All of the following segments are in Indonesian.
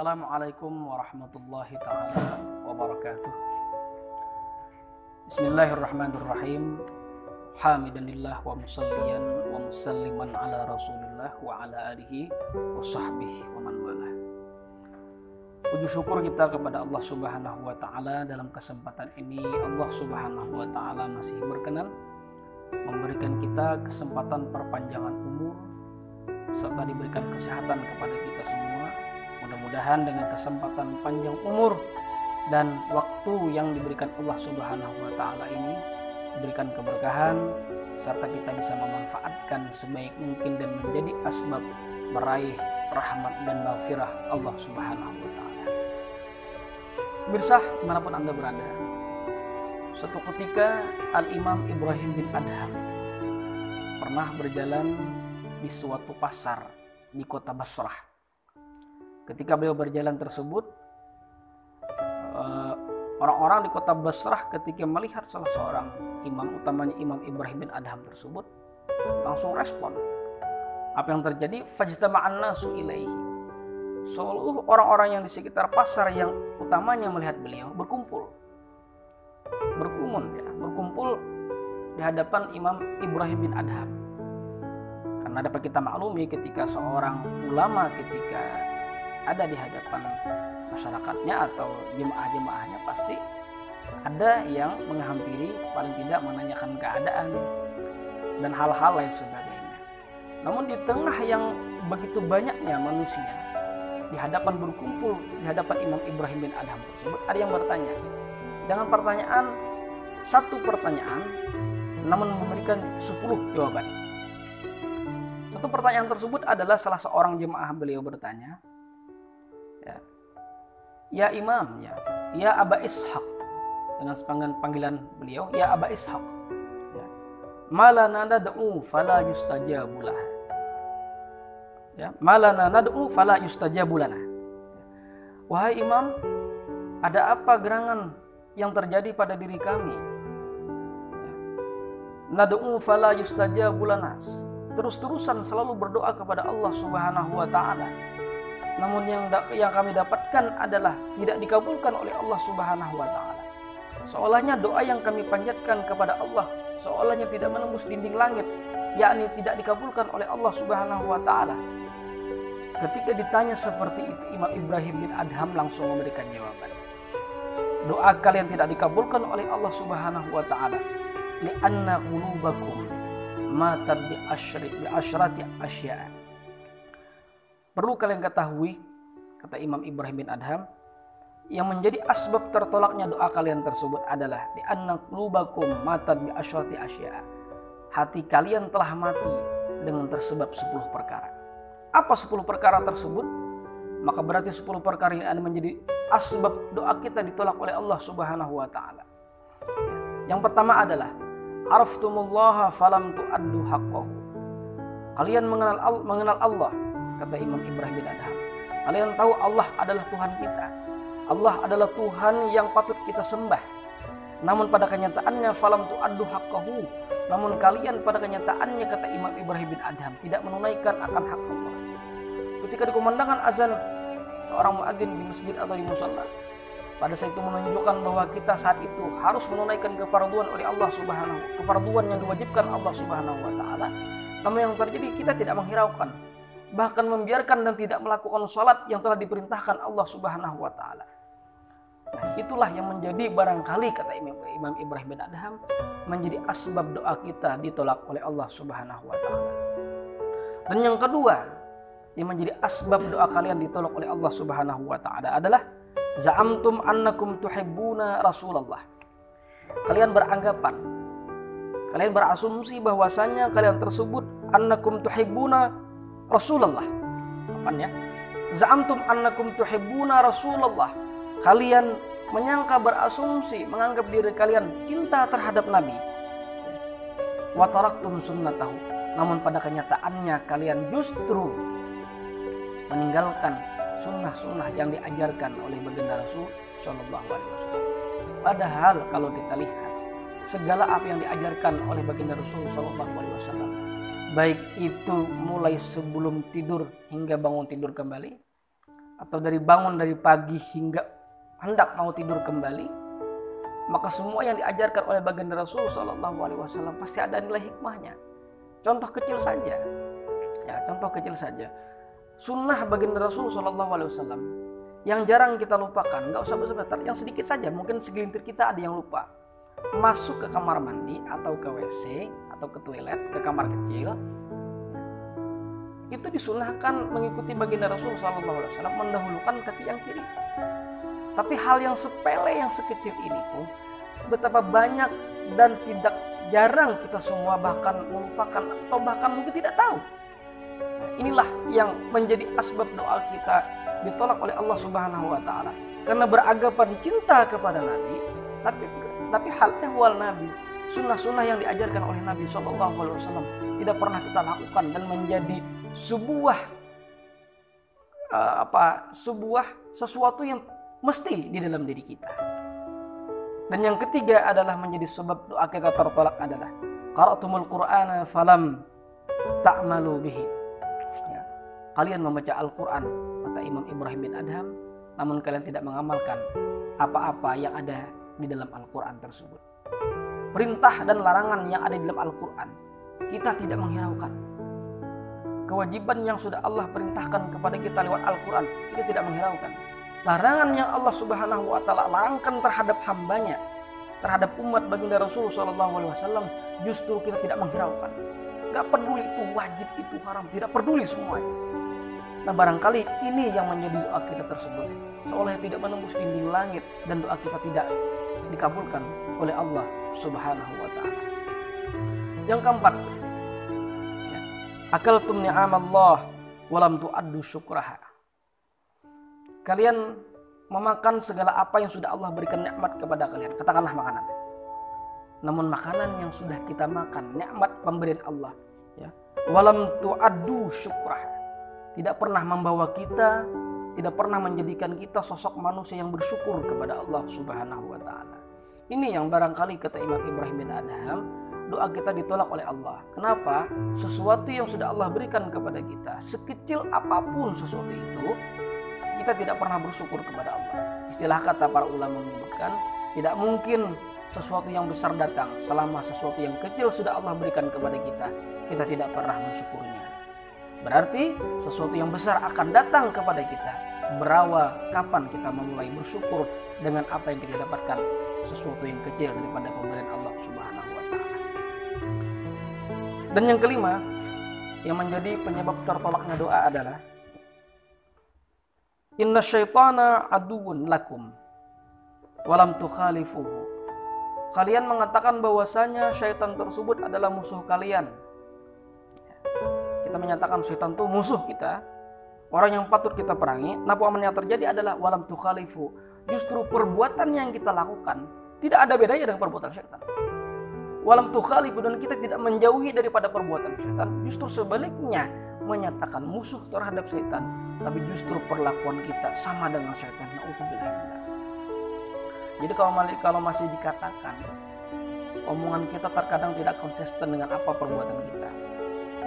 Assalamualaikum warahmatullahi ta'ala wabarakatuh. Bismillahirrahmanirrahim. Hamidanillah wa musalliyan wa musalliman ala rasulillah wa ala alihi wa sahbihi wa man walah. Puji syukur kita kepada Allah subhanahu wa ta'ala. Dalam kesempatan ini Allah subhanahu wa ta'ala masih berkenan memberikan kita kesempatan perpanjangan umur serta diberikan kesehatan kepada kita semua. Mudah-mudahan dengan kesempatan panjang umur dan waktu yang diberikan Allah subhanahu wa ta'ala ini diberikan keberkahan serta kita bisa memanfaatkan sebaik mungkin dan menjadi asbab meraih rahmat dan maghfirah Allah subhanahu wa ta'ala. Pemirsa dimanapun Anda berada, suatu ketika Al-Imam Ibrahim bin Adham pernah berjalan di suatu pasar di kota Basrah. Ketika beliau berjalan tersebut, orang-orang di kota Basrah ketika melihat salah seorang imam, utamanya Imam Ibrahim bin Adham tersebut, langsung respon. Apa yang terjadi? Fajtama'an nasu ilaihi. Seluruh orang-orang yang di sekitar pasar yang utamanya melihat beliau berkumpul di hadapan Imam Ibrahim bin Adham. Karena dapat kita maklumi ketika seorang ulama ketika ada di hadapan masyarakatnya atau jemaah-jemaahnya, pasti ada yang menghampiri, paling tidak menanyakan keadaan dan hal-hal lain sebagainya. Namun di tengah yang begitu banyaknya manusia di hadapan berkumpul di hadapan Imam Ibrahim bin Adham tersebut, ada yang bertanya dengan pertanyaan, satu pertanyaan namun memberikan 10 jawaban. Satu pertanyaan tersebut adalah salah seorang jemaah beliau bertanya, ya Imam, ya Aba Ishaq, dengan panggilan beliau, ya Aba Ishaq, malana nad'u fala yustajabu lana, malana nad'u fala yustajabu lana. Wahai Imam, ada apa gerangan yang terjadi pada diri kami? Nad'u fala yustajabu lana, terus-terusan selalu berdoa kepada Allah subhanahu wa ta'ala, namun yang kami dapatkan adalah tidak dikabulkan oleh Allah subhanahu wa ta'ala. Seolahnya doa yang kami panjatkan kepada Allah seolahnya tidak menembus dinding langit, yakni tidak dikabulkan oleh Allah subhanahu wa ta'ala. Ketika ditanya seperti itu, Imam Ibrahim bin Adham langsung memberikan jawaban. Doa kalian tidak dikabulkan oleh Allah subhanahu wa ta'ala li'anna qulubakum matat bi asyrati asya'a. Perlu kalian ketahui, kata Imam Ibrahim bin Adham, yang menjadi asbab tertolaknya doa kalian tersebut adalah di anna qulubakum matat bi asyrati asya. Hati kalian telah mati dengan tersebab 10 perkara. Apa 10 perkara tersebut? Maka berarti 10 perkara ini menjadi asbab doa kita ditolak oleh Allah subhanahu wa ta'ala. Yang pertama adalah araftumullaha falam tu'addu haqqahu. Kalian mengenal Allah, kata Imam Ibrahim bin Adham. Kalian tahu Allah adalah Tuhan kita. Allah adalah Tuhan yang patut kita sembah. Namun pada kenyataannya falam tu'addu haqqahu. Namun kalian pada kenyataannya, kata Imam Ibrahim bin Adham, tidak menunaikan akan hak Allah. Ketika dikumandangkan azan seorang muadzin di masjid atau di musalla, pada saat itu menunjukkan bahwa kita saat itu harus menunaikan kefarduan oleh Allah subhanahu, kefarduan yang diwajibkan Allah subhanahu wa ta'ala. Namun yang terjadi, kita tidak menghiraukan, bahkan membiarkan dan tidak melakukan sholat yang telah diperintahkan Allah subhanahu wa ta'ala. Nah, itulah yang menjadi barangkali, kata Imam Ibrahim bin Adham, menjadi asbab doa kita ditolak oleh Allah subhanahu wa ta'ala. Dan yang kedua, yang menjadi asbab doa kalian ditolak oleh Allah subhanahu wa ta'ala adalah za'amtum annakum tuhibbuna Rasulullah. Kalian beranggapan, kalian berasumsi bahwasanya kalian tersebut annakum tuhibbuna Rasulullah. Za'amtum annakum tuhibbuna Rasulullah. Kalian menyangka, berasumsi, menganggap diri kalian cinta terhadap Nabi. Wa taraktum sunnatahu. Namun pada kenyataannya kalian justru meninggalkan sunnah-sunnah yang diajarkan oleh baginda Rasul Shallallahu Alaihi Wasallam. Padahal kalau kita lihat segala apa yang diajarkan oleh baginda Rasul Shallallahu Alaihi Wasallam, baik itu mulai sebelum tidur hingga bangun tidur kembali, atau dari bangun dari pagi hingga hendak mau tidur kembali, maka semua yang diajarkan oleh baginda Rasul Shallallahu Alaihi Wasallam pasti ada nilai hikmahnya. Contoh kecil saja, ya contoh kecil saja. Sunnah baginda Rasul Shallallahu Alaihi Wasallam yang jarang kita lupakan, nggak usah besar-besar, yang sedikit saja, mungkin segelintir kita ada yang lupa. Masuk ke kamar mandi atau ke WC atau ke toilet, ke kamar kecil, itu disunahkan mengikuti baginda Rasul SAW mendahulukan kaki yang kiri. Tapi hal yang sepele, yang sekecil ini pun betapa banyak dan tidak jarang kita semua bahkan melupakan atau bahkan mungkin tidak tahu. Inilah yang menjadi asbab doa kita ditolak oleh Allah Subhanahu wa taala. Karena beragapan cinta kepada Nabi, tapi hal ehwal Nabi, sunnah-sunnah yang diajarkan oleh Nabi SAW tidak pernah kita lakukan dan menjadi sebuah sesuatu yang mesti di dalam diri kita. Dan yang ketiga adalah menjadi sebab doa kita tertolak adalah qara'tumul Qur'ana falam ta'malu bihi. Ya, kalian membaca Al-Qur'an, kata Imam Ibrahim bin Adham, namun kalian tidak mengamalkan apa-apa yang ada di dalam Al-Qur'an tersebut. Perintah dan larangan yang ada di dalam Al-Qur'an kita tidak menghiraukan. Kewajiban yang sudah Allah perintahkan kepada kita lewat Al-Quran, kita tidak menghiraukan. Larangan yang Allah Subhanahu wa taala larangkan terhadap hambanya, terhadap umat baginda Rasul SAW, justru kita tidak menghiraukan. Gak peduli itu wajib, itu haram, tidak peduli semuanya. Nah barangkali ini yang menjadi doa kita tersebut, seolah tidak menembus dinding langit dan doa kita tidak dikabulkan oleh Allah Subhanahu wa taala. Yang keempat, akaltum ni'amallah walam tu'addu syukraha. Kalian memakan segala apa yang sudah Allah berikan nikmat kepada kalian. Katakanlah makanan. Namun makanan yang sudah kita makan, nikmat pemberian Allah, ya, walam tu'addu syukraha, tidak pernah membawa kita, tidak pernah menjadikan kita sosok manusia yang bersyukur kepada Allah Subhanahu wa taala. Ini yang barangkali kata Imam Ibrahim bin Adham, doa kita ditolak oleh Allah. Kenapa? Sesuatu yang sudah Allah berikan kepada kita, sekecil apapun sesuatu itu, kita tidak pernah bersyukur kepada Allah. Istilah kata para ulama menyebutkan, tidak mungkin sesuatu yang besar datang selama sesuatu yang kecil sudah Allah berikan kepada kita, kita tidak pernah mensyukurnya. Berarti sesuatu yang besar akan datang kepada kita. Berawal kapan kita memulai bersyukur dengan apa yang kita dapatkan, sesuatu yang kecil daripada pemberian Allah Subhanahu wa taala. Dan yang kelima, yang menjadi penyebab tertolaknya doa adalah inna syaitana aduwwun lakum walam tukhalifuhu. Kalian mengatakan bahwasanya syaitan tersebut adalah musuh kalian. Kita menyatakan syaitan itu musuh kita, orang yang patut kita perangi. Namun yang terjadi adalah walam tukhalifu. Justru perbuatan yang kita lakukan tidak ada bedanya dengan perbuatan syaitan. Walam tukhalifu, dan kita tidak menjauhi daripada perbuatan syaitan. Justru sebaliknya menyatakan musuh terhadap syaitan, tapi justru perlakuan kita sama dengan syaitan. Na'udzubillah. Jadi kalau masih dikatakan omongan kita terkadang tidak konsisten dengan apa perbuatan kita,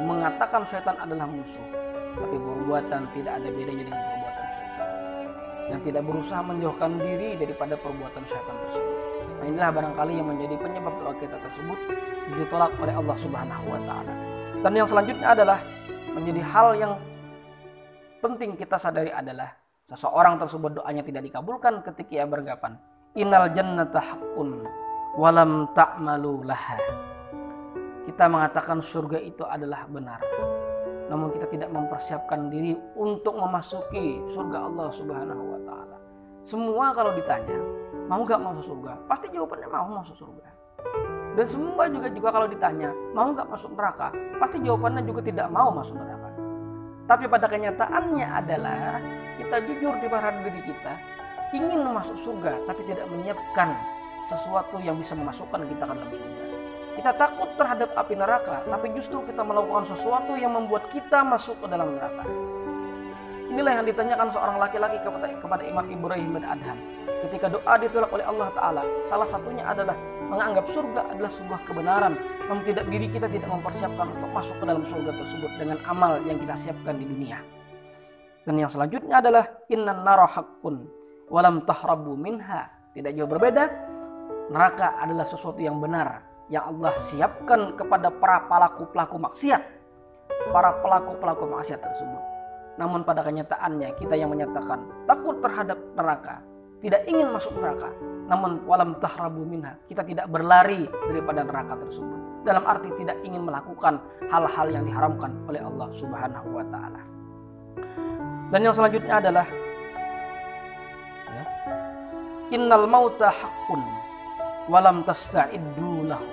mengatakan syaitan adalah musuh, tapi perbuatan tidak ada bedanya dengan perbuatan syaitan, yang tidak berusaha menjauhkan diri daripada perbuatan syaitan tersebut. Nah inilah barangkali yang menjadi penyebab doa kita tersebut ditolak oleh Allah Subhanahu wa taala. Dan yang selanjutnya adalah menjadi hal yang penting kita sadari adalah seseorang tersebut doanya tidak dikabulkan ketika ia beranggapan innal jannata haqqun walam ta'malu laha. Kita mengatakan surga itu adalah benar, namun kita tidak mempersiapkan diri untuk memasuki surga Allah Subhanahu wa taala. Semua kalau ditanya, mau gak masuk surga? Pasti jawabannya mau masuk surga. Dan semua juga kalau ditanya, mau gak masuk neraka? Pasti jawabannya juga tidak mau masuk neraka. Tapi pada kenyataannya adalah kita jujur di hadapan diri kita, ingin masuk surga tapi tidak menyiapkan sesuatu yang bisa memasukkan kita ke dalam surga. Kita takut terhadap api neraka, tapi justru kita melakukan sesuatu yang membuat kita masuk ke dalam neraka. Inilah yang ditanyakan seorang laki-laki kepada Imam Ibrahim bin Adham. Ketika doa ditolak oleh Allah Ta'ala, salah satunya adalah menganggap surga adalah sebuah kebenaran, namun diri kita tidak mempersiapkan untuk masuk ke dalam surga tersebut dengan amal yang kita siapkan di dunia. Dan yang selanjutnya adalah innan nara haqqun walam tahrabu minha. Tidak jauh berbeda, neraka adalah sesuatu yang benar yang Allah siapkan kepada para pelaku-pelaku maksiat, para pelaku-pelaku maksiat tersebut. Namun pada kenyataannya kita yang menyatakan takut terhadap neraka, tidak ingin masuk neraka, namun walam tahrabu minha, kita tidak berlari daripada neraka tersebut. Dalam arti tidak ingin melakukan hal-hal yang diharamkan oleh Allah Subhanahu wa taala. Dan yang selanjutnya adalah innal mauta haqqun walam tasta'iddu lahu.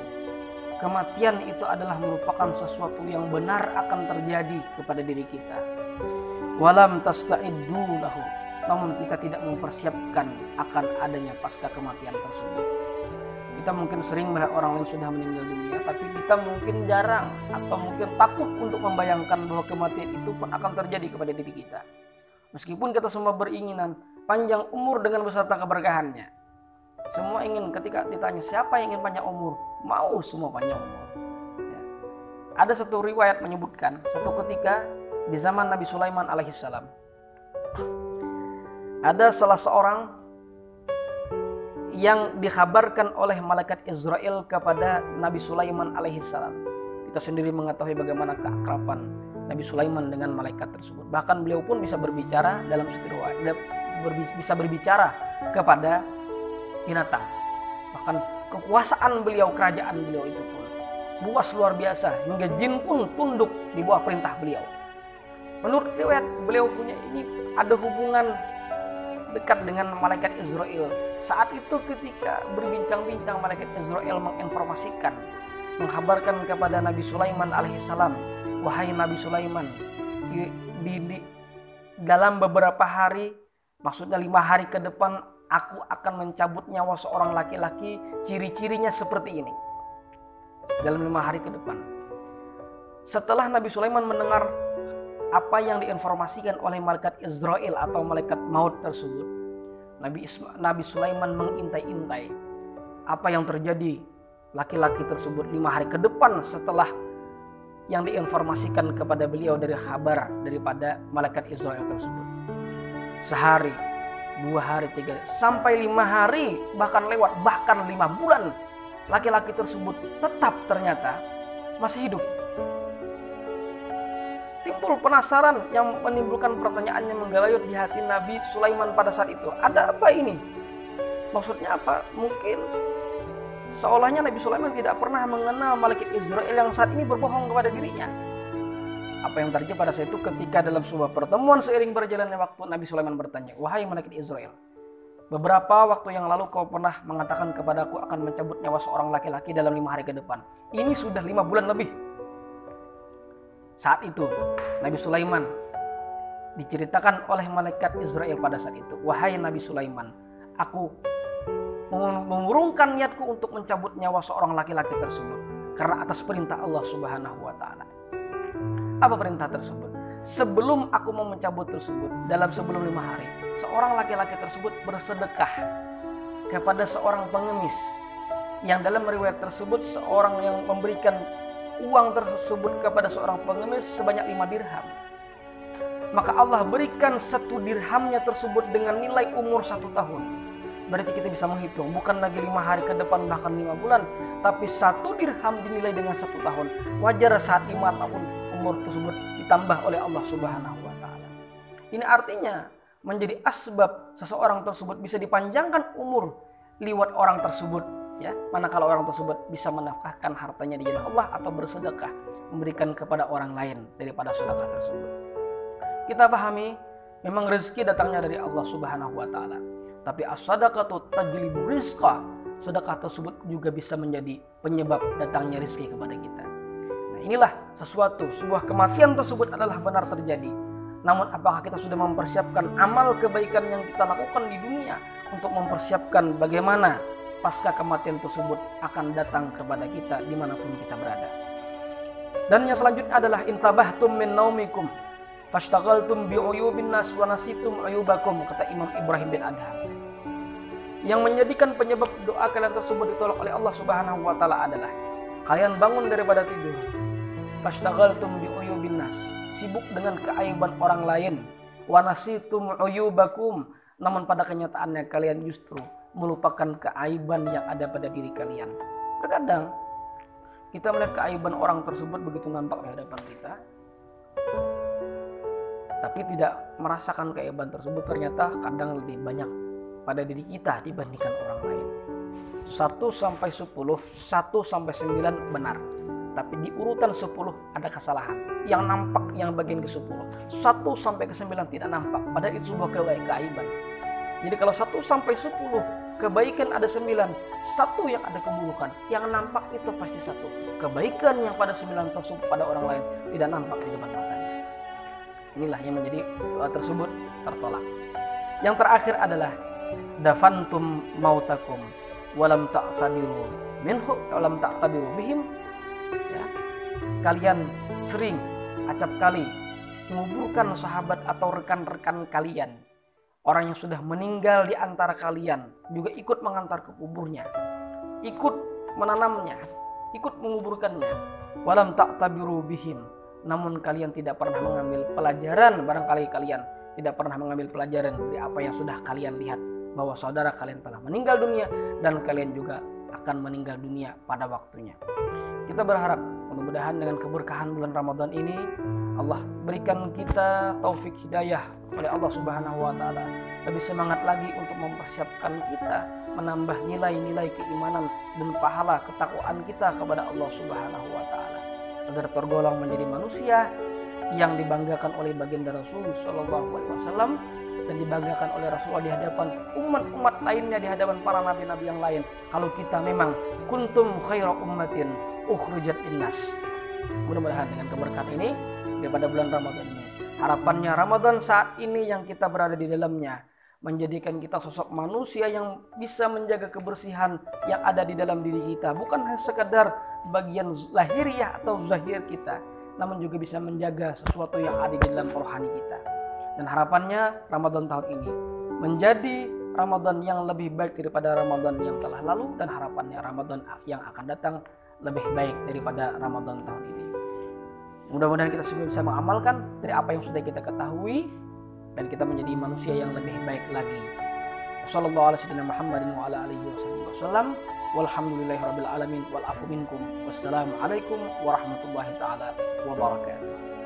Kematian itu adalah merupakan sesuatu yang benar akan terjadi kepada diri kita. Walam tasta'iddu lahu, namun kita tidak mempersiapkan akan adanya pasca kematian tersebut. Kita mungkin sering melihat orang lain sudah meninggal dunia, tapi kita mungkin jarang atau mungkin takut untuk membayangkan bahwa kematian itu pun akan terjadi kepada diri kita. Meskipun kita semua beringinan panjang umur dengan beserta keberkahannya. Semua ingin, ketika ditanya siapa yang ingin panjang umur, mau semua panjang umur. Ya. Ada satu riwayat menyebutkan suatu ketika di zaman Nabi Sulaiman alaihissalam, ada salah seorang yang dikhabarkan oleh malaikat Israel kepada Nabi Sulaiman alaihissalam. Kita sendiri mengetahui bagaimana keakraban Nabi Sulaiman dengan malaikat tersebut. Bahkan beliau pun bisa berbicara dalam riwayat, bisa berbicara kepada binatang. Bahkan kekuasaan beliau, kerajaan beliau itu pun luas luar biasa, hingga jin pun tunduk di bawah perintah beliau. Menurut riwayat, beliau punya ini ada hubungan dekat dengan malaikat Israel. Saat itu ketika berbincang-bincang, malaikat Israel menginformasikan, menghabarkan kepada Nabi Sulaiman alaihissalam, wahai Nabi Sulaiman, di dalam beberapa hari, maksudnya 5 hari ke depan, aku akan mencabut nyawa seorang laki-laki, ciri-cirinya seperti ini. Dalam 5 hari ke depan. Setelah Nabi Sulaiman mendengar apa yang diinformasikan oleh malaikat Israel atau malaikat maut tersebut, Nabi Sulaiman mengintai-intai apa yang terjadi laki-laki tersebut 5 hari ke depan setelah yang diinformasikan kepada beliau dari kabar daripada malaikat Israel tersebut. Sehari, 2 hari, 3 hari, sampai 5 hari, bahkan lewat, bahkan 5 bulan, laki-laki tersebut tetap ternyata masih hidup. Timbul penasaran yang menimbulkan pertanyaan yang menggelayut di hati Nabi Sulaiman pada saat itu. Ada apa ini? Maksudnya apa? Mungkin seolahnya Nabi Sulaiman tidak pernah mengenal malaikat Israel yang saat ini berbohong kepada dirinya. Apa yang terjadi pada saat itu ketika dalam sebuah pertemuan seiring berjalannya waktu, Nabi Sulaiman bertanya, wahai malaikat Israel, beberapa waktu yang lalu kau pernah mengatakan kepadaku akan mencabut nyawa seorang laki-laki dalam 5 hari ke depan. Ini sudah 5 bulan lebih. Saat itu Nabi Sulaiman diceritakan oleh malaikat Israel pada saat itu, wahai Nabi Sulaiman, aku mengurungkan niatku untuk mencabut nyawa seorang laki-laki tersebut karena atas perintah Allah Subhanahu wa taala. Apa perintah tersebut? Sebelum aku mau mencabut tersebut, sebelum 5 hari, seorang laki-laki tersebut bersedekah kepada seorang pengemis, yang dalam riwayat tersebut seorang yang memberikan uang tersebut kepada seorang pengemis sebanyak 5 dirham. Maka Allah berikan 1 dirhamnya tersebut dengan nilai umur 1 tahun. Berarti kita bisa menghitung, bukan lagi 5 hari ke depan, bahkan 5 bulan, tapi 1 dirham dinilai dengan 1 tahun. Wajar saat 5 tahun umur tersebut ditambah oleh Allah Subhanahu wa taala. Ini artinya menjadi asbab seseorang tersebut bisa dipanjangkan umur liwat orang tersebut, ya, manakala orang tersebut bisa menafkahkan hartanya di jalan Allah atau bersedekah, memberikan kepada orang lain daripada sedekah tersebut. Kita pahami memang rezeki datangnya dari Allah Subhanahu wa taala, tapi as-sadaqatu tajlibu rizqa, sedekah tersebut juga bisa menjadi penyebab datangnya rezeki kepada kita. Nah, inilah sebuah kematian tersebut adalah benar terjadi. Namun apakah kita sudah mempersiapkan amal kebaikan yang kita lakukan di dunia untuk mempersiapkan bagaimana pasca kematian tersebut akan datang kepada kita dimanapun kita berada. Dan yang selanjutnya adalah intabahtum min naumikum fashtaghaltum bi'uyubin nas wa nasitum ayubakum, kata Imam Ibrahim bin Adham. Yang menjadikan penyebab doa kalian tersebut ditolak oleh Allah Subhanahu wa taala adalah kalian bangun daripada tidur, fashtaghaltum bi'uyubin nas, sibuk dengan keaiban orang lain, wa nasitum uyubakum, namun pada kenyataannya kalian justru melupakan keaiban yang ada pada diri kalian. Terkadang kita melihat keaiban orang tersebut begitu nampak di hadapan kita, tapi tidak merasakan keaiban tersebut ternyata kadang lebih banyak pada diri kita dibandingkan orang lain. 1 sampai 10, 1 sampai 9 benar. Tapi di urutan 10 ada kesalahan. Yang nampak yang bagian ke-10. 1 sampai ke 9 tidak nampak. Padahal itu sebuah keaiban. Jadi kalau 1 sampai 10 kebaikan ada 9, 1 yang ada keburukan. Yang nampak itu pasti 1. Kebaikan yang pada 9 tersebut pada orang lain tidak nampak di depan matanya. Inilah yang menjadi doa tersebut tertolak. Yang terakhir adalah dafantum mautakum walam ta'tabiru minhu walam ta'tabiru bihim. Ya. Kalian sering acap kali menguburkan sahabat atau rekan-rekan kalian, orang yang sudah meninggal di antara kalian, juga ikut mengantar ke kuburnya, ikut menanamnya, ikut menguburkannya. Walam ta'tabiru bihim, namun kalian tidak pernah mengambil pelajaran. Barangkali kalian tidak pernah mengambil pelajaran dari apa yang sudah kalian lihat, bahwa saudara kalian telah meninggal dunia dan kalian juga akan meninggal dunia pada waktunya. Kita berharap mudah-mudahan dengan keberkahan bulan Ramadan ini Allah berikan kita taufik hidayah oleh Allah Subhanahu wa taala, lebih semangat lagi untuk mempersiapkan kita menambah nilai-nilai keimanan dan pahala ketakwaan kita kepada Allah Subhanahu wa taala, agar tergolong menjadi manusia yang dibanggakan oleh baginda Rasul sallallahu alaihi wasallam dan dibanggakan oleh Rasulullah di hadapan umat-umat lainnya, di hadapan para nabi-nabi yang lain. Kalau kita memang kuntum khaira ummatin ukhrijat linnas. Mudah-mudahan dengan keberkahan ini daripada bulan Ramadan ini, harapannya Ramadan saat ini yang kita berada di dalamnya menjadikan kita sosok manusia yang bisa menjaga kebersihan yang ada di dalam diri kita, bukan hanya sekedar bagian lahiriah atau zahir kita, namun juga bisa menjaga sesuatu yang ada di dalam rohani kita. Dan harapannya Ramadan tahun ini menjadi Ramadan yang lebih baik daripada Ramadan yang telah lalu, dan harapannya Ramadan yang akan datang lebih baik daripada Ramadan tahun ini. Mudah-mudahan kita semua bisa mengamalkan dari apa yang sudah kita ketahui dan kita menjadi manusia yang lebih baik lagi. Wassallallahu ala sayyidina Muhammadin wa ala alihi wasallam. Walhamdulillahirabbil alamin wal afu minkum. Wassalamu alaikum warahmatullahi taala wabarakatuh.